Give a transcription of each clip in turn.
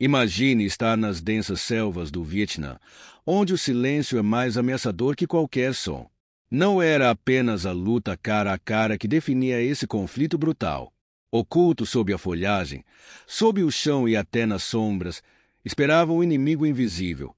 Imagine estar nas densas selvas do Vietnã, onde o silêncio é mais ameaçador que qualquer som. Não era apenas a luta cara a cara que definia esse conflito brutal. Oculto sob a folhagem, sob o chão e até nas sombras, esperava um inimigo invisível.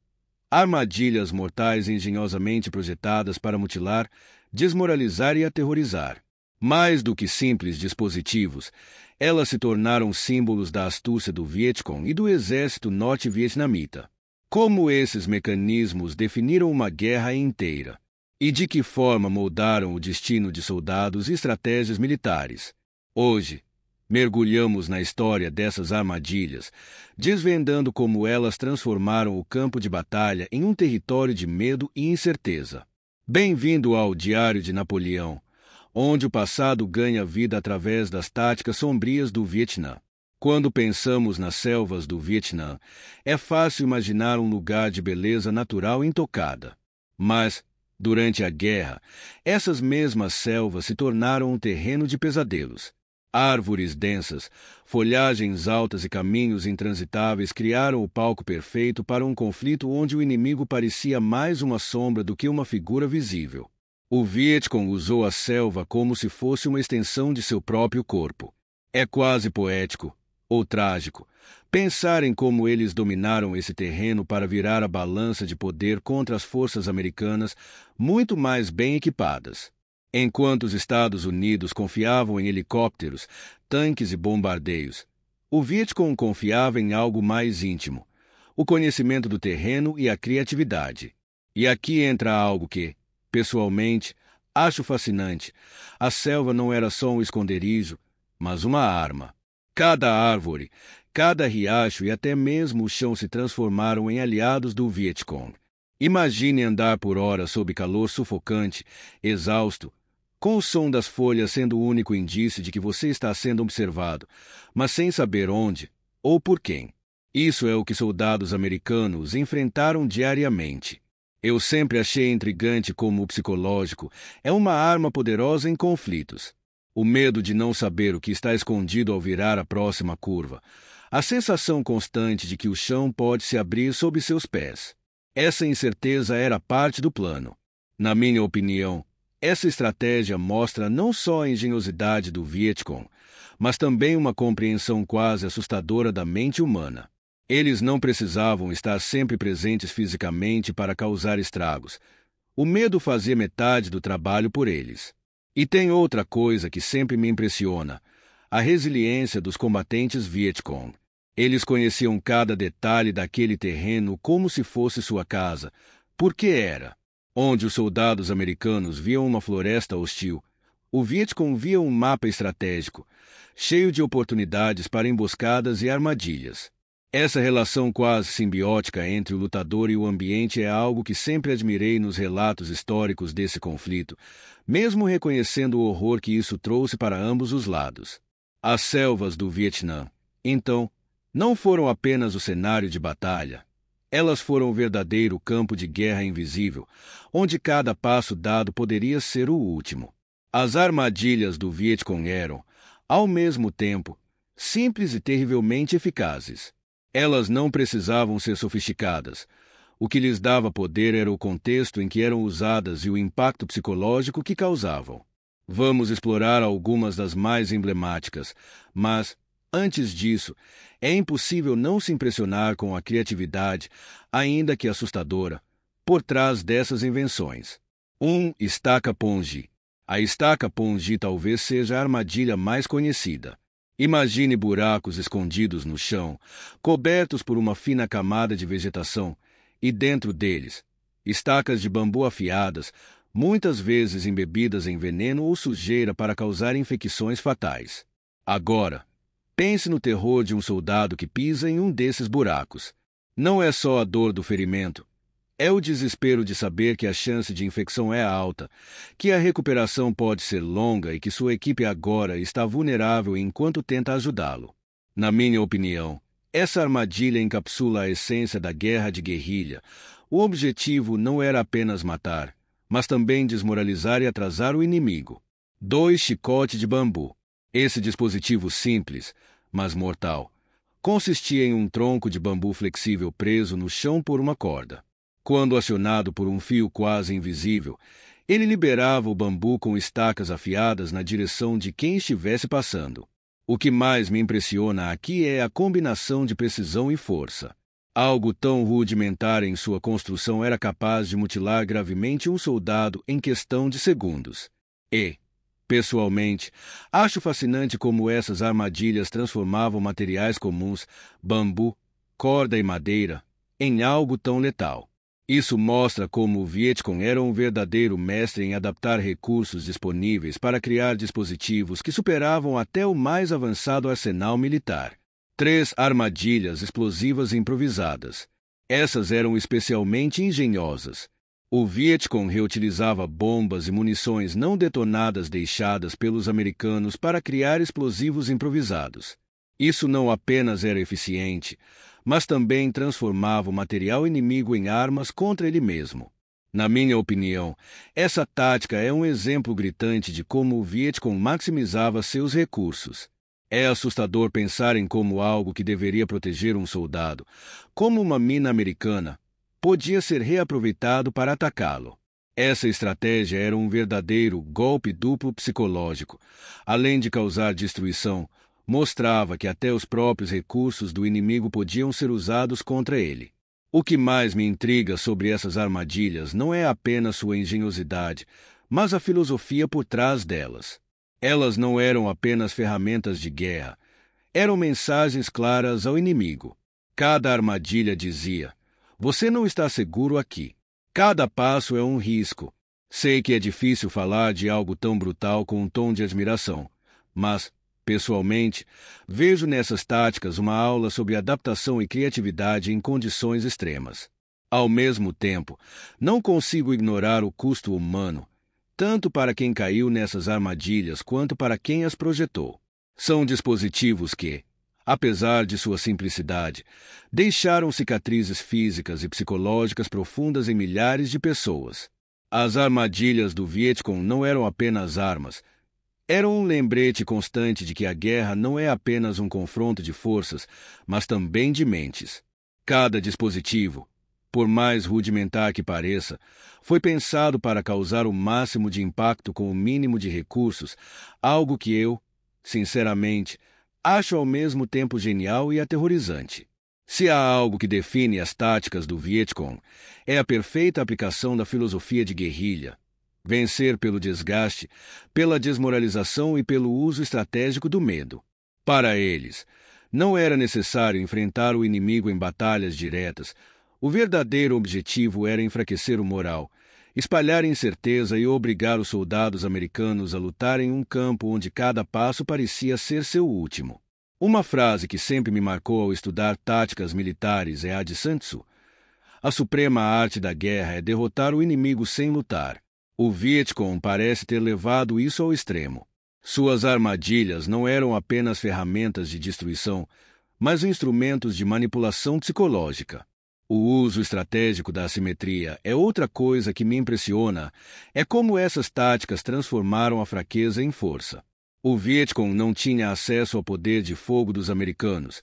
Armadilhas mortais engenhosamente projetadas para mutilar, desmoralizar e aterrorizar. Mais do que simples dispositivos, elas se tornaram símbolos da astúcia do Vietcong e do exército norte-vietnamita. Como esses mecanismos definiram uma guerra inteira? E de que forma moldaram o destino de soldados e estratégias militares? Hoje, mergulhamos na história dessas armadilhas, desvendando como elas transformaram o campo de batalha em um território de medo e incerteza. Bem-vindo ao Diário de Napoleão, onde o passado ganha vida através das táticas sombrias do Vietnã. Quando pensamos nas selvas do Vietnã, é fácil imaginar um lugar de beleza natural intocada. Mas, durante a guerra, essas mesmas selvas se tornaram um terreno de pesadelos. Árvores densas, folhagens altas e caminhos intransitáveis criaram o palco perfeito para um conflito onde o inimigo parecia mais uma sombra do que uma figura visível. O Vietcong usou a selva como se fosse uma extensão de seu próprio corpo. É quase poético, ou trágico, pensar em como eles dominaram esse terreno para virar a balança de poder contra as forças americanas muito mais bem equipadas. Enquanto os Estados Unidos confiavam em helicópteros, tanques e bombardeios, o Vietcong confiava em algo mais íntimo, o conhecimento do terreno e a criatividade. E aqui entra algo que, pessoalmente, acho fascinante. A selva não era só um esconderijo, mas uma arma. Cada árvore, cada riacho e até mesmo o chão se transformaram em aliados do Vietcong. Imagine andar por horas sob calor sufocante, exausto, com o som das folhas sendo o único indício de que você está sendo observado, mas sem saber onde ou por quem. Isso é o que soldados americanos enfrentaram diariamente. Eu sempre achei intrigante como o psicológico é uma arma poderosa em conflitos. O medo de não saber o que está escondido ao virar a próxima curva. A sensação constante de que o chão pode se abrir sob seus pés. Essa incerteza era parte do plano. Na minha opinião, essa estratégia mostra não só a engenhosidade do Vietcong, mas também uma compreensão quase assustadora da mente humana. Eles não precisavam estar sempre presentes fisicamente para causar estragos. O medo fazia metade do trabalho por eles. E tem outra coisa que sempre me impressiona: a resiliência dos combatentes Vietcong. Eles conheciam cada detalhe daquele terreno como se fosse sua casa, porque era. Onde os soldados americanos viam uma floresta hostil, o Vietcong via um mapa estratégico, cheio de oportunidades para emboscadas e armadilhas. Essa relação quase simbiótica entre o lutador e o ambiente é algo que sempre admirei nos relatos históricos desse conflito, mesmo reconhecendo o horror que isso trouxe para ambos os lados. As selvas do Vietnã, então, não foram apenas o cenário de batalha. Elas foram o verdadeiro campo de guerra invisível, onde cada passo dado poderia ser o último. As armadilhas do Vietcong eram, ao mesmo tempo, simples e terrivelmente eficazes. Elas não precisavam ser sofisticadas. O que lhes dava poder era o contexto em que eram usadas e o impacto psicológico que causavam. Vamos explorar algumas das mais emblemáticas, mas, antes disso, é impossível não se impressionar com a criatividade, ainda que assustadora, por trás dessas invenções. Estaca Pongi. A estaca Pongi talvez seja a armadilha mais conhecida. Imagine buracos escondidos no chão, cobertos por uma fina camada de vegetação, e dentro deles, estacas de bambu afiadas, muitas vezes embebidas em veneno ou sujeira para causar infecções fatais. Agora, pense no terror de um soldado que pisa em um desses buracos. Não é só a dor do ferimento. É o desespero de saber que a chance de infecção é alta, que a recuperação pode ser longa e que sua equipe agora está vulnerável enquanto tenta ajudá-lo. Na minha opinião, essa armadilha encapsula a essência da guerra de guerrilha. O objetivo não era apenas matar, mas também desmoralizar e atrasar o inimigo. 2 chicote de bambu. Esse dispositivo simples, mas mortal, Consistia em um tronco de bambu flexível preso no chão por uma corda. Quando acionado por um fio quase invisível, ele liberava o bambu com estacas afiadas na direção de quem estivesse passando. O que mais me impressiona aqui é a combinação de precisão e força. Algo tão rudimentar em sua construção era capaz de mutilar gravemente um soldado em questão de segundos. E, pessoalmente, acho fascinante como essas armadilhas transformavam materiais comuns, bambu, corda e madeira, em algo tão letal. Isso mostra como o Vietcong era um verdadeiro mestre em adaptar recursos disponíveis para criar dispositivos que superavam até o mais avançado arsenal militar. 3 armadilhas explosivas improvisadas. Essas eram especialmente engenhosas. O Vietcong reutilizava bombas e munições não detonadas deixadas pelos americanos para criar explosivos improvisados. Isso não apenas era eficiente, mas também transformava o material inimigo em armas contra ele mesmo. Na minha opinião, essa tática é um exemplo gritante de como o Vietcong maximizava seus recursos. É assustador pensar em como algo que deveria proteger um soldado, como uma mina americana, podia ser reaproveitado para atacá-lo. Essa estratégia era um verdadeiro golpe duplo psicológico. Além de causar destruição, mostrava que até os próprios recursos do inimigo podiam ser usados contra ele. O que mais me intriga sobre essas armadilhas não é apenas sua engenhosidade, mas a filosofia por trás delas. Elas não eram apenas ferramentas de guerra, eram mensagens claras ao inimigo. Cada armadilha dizia: "Você não está seguro aqui." Cada passo é um risco. Sei que é difícil falar de algo tão brutal com um tom de admiração, mas, pessoalmente, vejo nessas táticas uma aula sobre adaptação e criatividade em condições extremas. Ao mesmo tempo, não consigo ignorar o custo humano, tanto para quem caiu nessas armadilhas quanto para quem as projetou. São dispositivos que, apesar de sua simplicidade, deixaram cicatrizes físicas e psicológicas profundas em milhares de pessoas. As armadilhas do Vietcong não eram apenas armas, eram um lembrete constante de que a guerra não é apenas um confronto de forças, mas também de mentes. Cada dispositivo, por mais rudimentar que pareça, foi pensado para causar o máximo de impacto com o mínimo de recursos, algo que eu, sinceramente, acho ao mesmo tempo genial e aterrorizante. Se há algo que define as táticas do Vietcong, é a perfeita aplicação da filosofia de guerrilha. Vencer pelo desgaste, pela desmoralização e pelo uso estratégico do medo. Para eles, não era necessário enfrentar o inimigo em batalhas diretas. O verdadeiro objetivo era enfraquecer o moral, espalhar incerteza e obrigar os soldados americanos a lutar em um campo onde cada passo parecia ser seu último. Uma frase que sempre me marcou ao estudar táticas militares é a de Sun Tzu: "A suprema arte da guerra é derrotar o inimigo sem lutar." O Vietcong parece ter levado isso ao extremo. Suas armadilhas não eram apenas ferramentas de destruição, mas instrumentos de manipulação psicológica. O uso estratégico da assimetria é outra coisa que me impressiona, é como essas táticas transformaram a fraqueza em força. O Vietcong não tinha acesso ao poder de fogo dos americanos,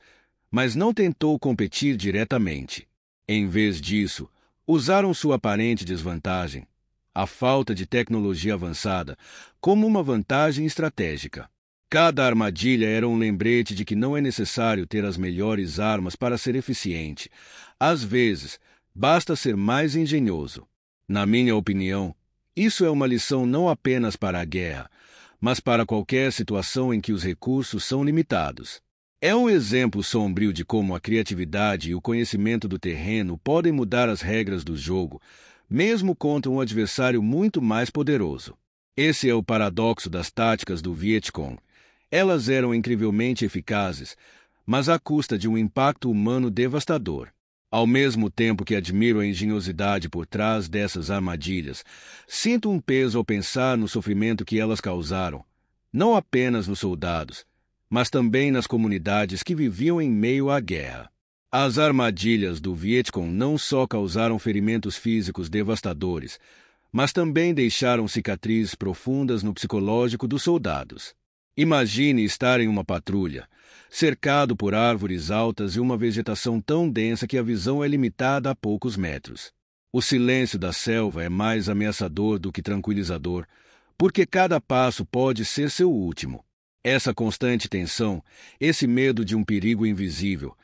mas não tentou competir diretamente. Em vez disso, usaram sua aparente desvantagem, a falta de tecnologia avançada, como uma vantagem estratégica. Cada armadilha era um lembrete de que não é necessário ter as melhores armas para ser eficiente. Às vezes, basta ser mais engenhoso. Na minha opinião, isso é uma lição não apenas para a guerra, mas para qualquer situação em que os recursos são limitados. É um exemplo sombrio de como a criatividade e o conhecimento do terreno podem mudar as regras do jogo, mesmo contra um adversário muito mais poderoso. Esse é o paradoxo das táticas do Vietcong. Elas eram incrivelmente eficazes, mas à custa de um impacto humano devastador. Ao mesmo tempo que admiro a engenhosidade por trás dessas armadilhas, sinto um peso ao pensar no sofrimento que elas causaram, não apenas nos soldados, mas também nas comunidades que viviam em meio à guerra. As armadilhas do Vietcong não só causaram ferimentos físicos devastadores, mas também deixaram cicatrizes profundas no psicológico dos soldados. Imagine estar em uma patrulha, cercado por árvores altas e uma vegetação tão densa que a visão é limitada a poucos metros. O silêncio da selva é mais ameaçador do que tranquilizador, porque cada passo pode ser seu último. Essa constante tensão, esse medo de um perigo invisível,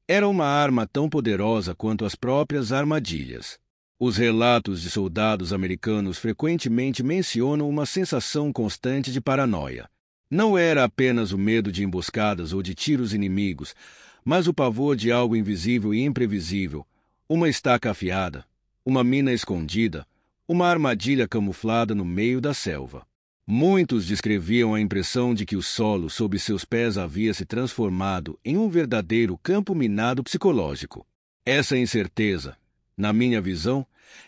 era uma arma tão poderosa quanto as próprias armadilhas. Os relatos de soldados americanos frequentemente mencionam uma sensação constante de paranoia. Não era apenas o medo de emboscadas ou de tiros inimigos, mas o pavor de algo invisível e imprevisível, uma estaca afiada, uma mina escondida, uma armadilha camuflada no meio da selva. Muitos descreviam a impressão de que o solo sob seus pés havia se transformado em um verdadeiro campo minado psicológico. Essa incerteza, na minha visão,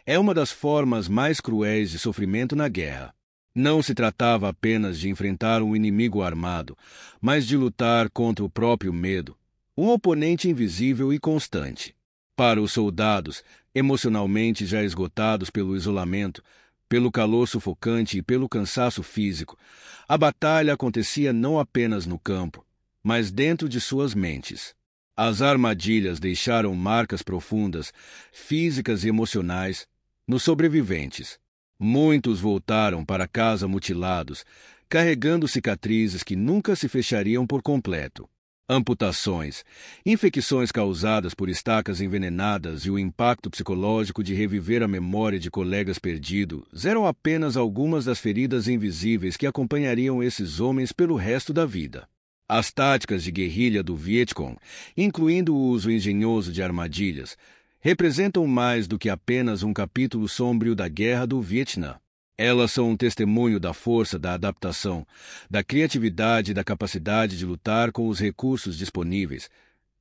é uma das formas mais cruéis de sofrimento na guerra. Não se tratava apenas de enfrentar um inimigo armado, mas de lutar contra o próprio medo, um oponente invisível e constante. Para os soldados, emocionalmente já esgotados pelo isolamento, pelo calor sufocante e pelo cansaço físico, a batalha acontecia não apenas no campo, mas dentro de suas mentes. As armadilhas deixaram marcas profundas, físicas e emocionais, nos sobreviventes. Muitos voltaram para casa mutilados, carregando cicatrizes que nunca se fechariam por completo. Amputações, infecções causadas por estacas envenenadas e o impacto psicológico de reviver a memória de colegas perdidos eram apenas algumas das feridas invisíveis que acompanhariam esses homens pelo resto da vida. As táticas de guerrilha do Vietcong, incluindo o uso engenhoso de armadilhas, representam mais do que apenas um capítulo sombrio da Guerra do Vietnã. Elas são um testemunho da força da adaptação, da criatividade e da capacidade de lutar com os recursos disponíveis,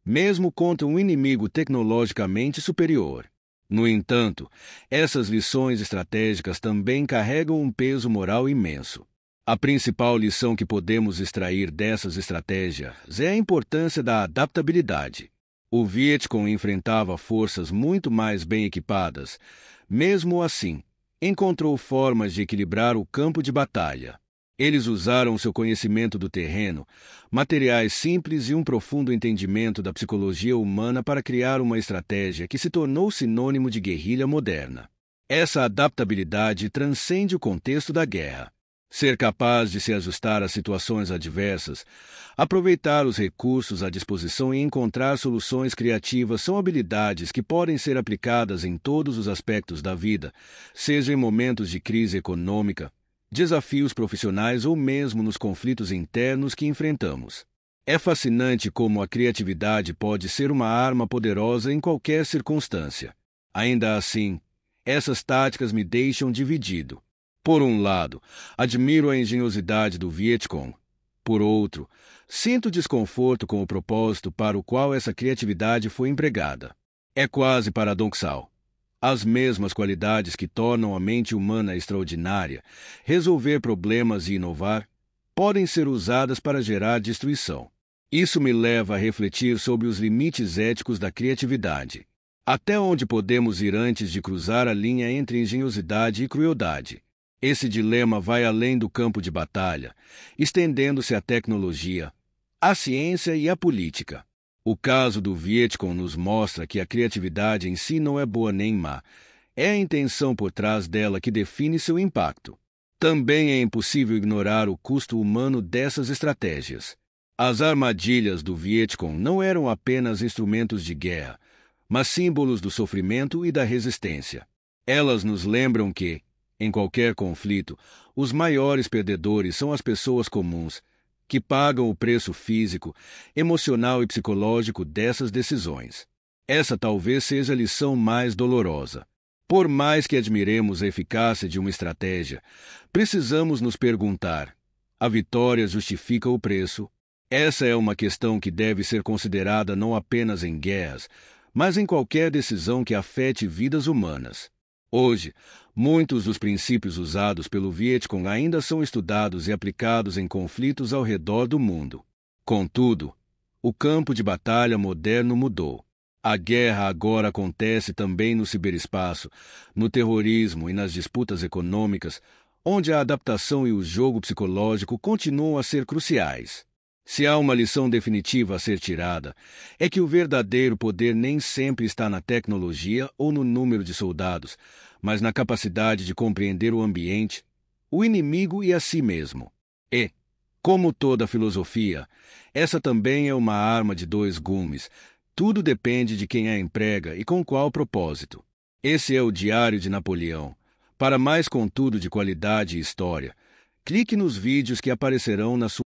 mesmo contra um inimigo tecnologicamente superior. No entanto, essas lições estratégicas também carregam um peso moral imenso. A principal lição que podemos extrair dessas estratégias é a importância da adaptabilidade. O Vietcong enfrentava forças muito mais bem equipadas. Mesmo assim, encontrou formas de equilibrar o campo de batalha. Eles usaram seu conhecimento do terreno, materiais simples e um profundo entendimento da psicologia humana para criar uma estratégia que se tornou sinônimo de guerrilha moderna. Essa adaptabilidade transcende o contexto da guerra. Ser capaz de se ajustar a situações adversas, aproveitar os recursos à disposição e encontrar soluções criativas são habilidades que podem ser aplicadas em todos os aspectos da vida, seja em momentos de crise econômica, desafios profissionais ou mesmo nos conflitos internos que enfrentamos. É fascinante como a criatividade pode ser uma arma poderosa em qualquer circunstância. Ainda assim, essas táticas me deixam dividido. Por um lado, admiro a engenhosidade do Vietcong. Por outro, sinto desconforto com o propósito para o qual essa criatividade foi empregada. É quase paradoxal. As mesmas qualidades que tornam a mente humana extraordinária, resolver problemas e inovar, podem ser usadas para gerar destruição. Isso me leva a refletir sobre os limites éticos da criatividade. Até onde podemos ir antes de cruzar a linha entre engenhosidade e crueldade? Esse dilema vai além do campo de batalha, estendendo-se à tecnologia, à ciência e à política. O caso do Vietcong nos mostra que a criatividade em si não é boa nem má. É a intenção por trás dela que define seu impacto. Também é impossível ignorar o custo humano dessas estratégias. As armadilhas do Vietcong não eram apenas instrumentos de guerra, mas símbolos do sofrimento e da resistência. Elas nos lembram que, em qualquer conflito, os maiores perdedores são as pessoas comuns, que pagam o preço físico, emocional e psicológico dessas decisões. Essa talvez seja a lição mais dolorosa. Por mais que admiremos a eficácia de uma estratégia, precisamos nos perguntar: a vitória justifica o preço? Essa é uma questão que deve ser considerada não apenas em guerras, mas em qualquer decisão que afete vidas humanas. Hoje, muitos dos princípios usados pelo Vietcong ainda são estudados e aplicados em conflitos ao redor do mundo. Contudo, o campo de batalha moderno mudou. A guerra agora acontece também no ciberespaço, no terrorismo e nas disputas econômicas, onde a adaptação e o jogo psicológico continuam a ser cruciais. Se há uma lição definitiva a ser tirada, é que o verdadeiro poder nem sempre está na tecnologia ou no número de soldados, mas na capacidade de compreender o ambiente, o inimigo e a si mesmo. E, como toda filosofia, essa também é uma arma de dois gumes. Tudo depende de quem a emprega e com qual propósito. Esse é o Diário de Napoleão. Para mais conteúdo de qualidade e história, clique nos vídeos que aparecerão na sua